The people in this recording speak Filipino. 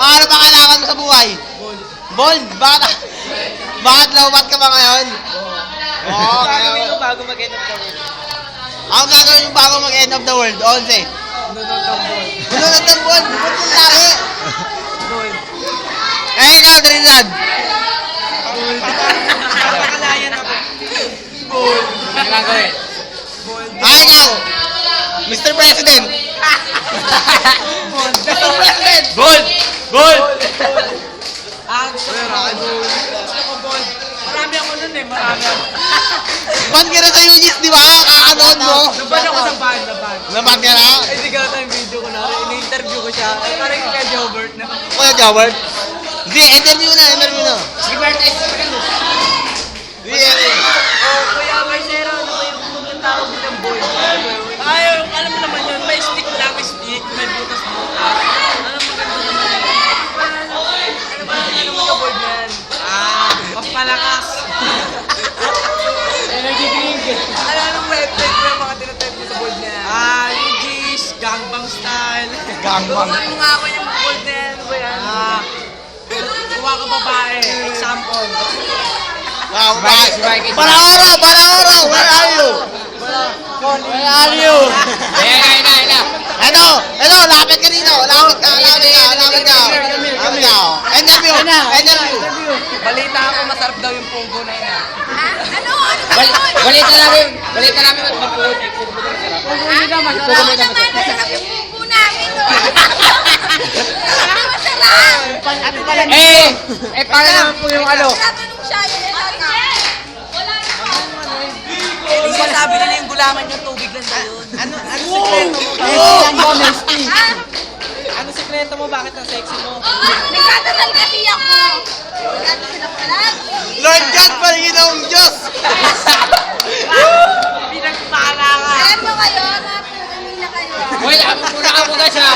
Ano ba kailangan mo sa buhay? Bold? Bakit lawat ka ba ngayon? Oo, Gagawin ko bago mag-end of the world. Ang gagawin mo bago mag-end of the world? 11. Bununod ng ball. Bununod ng laki. Eh, ikaw, Trinidad. Napakalayan ako. Ano gagawin? Ah, ikaw. Mr. President. Mr. President. Gold! Gold! Gusto ko bold. Marami ako nun eh, marami ako. Ban ka na sa UGIS, di ba? Kakanood mo. Naban ako sa band. Naban ka na? Ay, di ka yung video ko na. Ini-interview ko siya. Ay, parang kay Jobert na. Kuya Joward. Hindi, interview na. Sige, birthday sa pagkakas. Hindi. Oh, Kuya Marcelo, ano ba yung tawag mo ng bold? Ay, alam mo naman yun. May stick lang, may butas-butas. Ano maganda naman yun? Ano mga bold yan? Pampalakas. Energy drink. Anong website mo yung mga tinatype mo sa board niya? UG's, gangbang style. Gangbang. Turuan mo nga ako yung board na yan. Ano ba yan? Kuha ka babae. Example. Wow, Si Mikey. Para araw. Where are you? Where are you? Ayun na. Hello, lapit ka dito. Lapit ka. Interview. Balita ako, masarap daw yung pogo na yun. Balita namin magpupunod. Masarap yung buko namin. Masarap. Paano naman po yung ano? Tatanong siya yun. Wala naman. Hindi ko sabi nila yung gulaman yung tubig lang daw yun. Ano sekreto mo? Bakit ang sexy mo? Nagtatanong kasi ako. Nagtatanong sila palagi. Lord God, Panginoong Diyos. Pinagpala ka! Alam mo kayo, mga pumili na kayo. Wait, muna ka muna siya.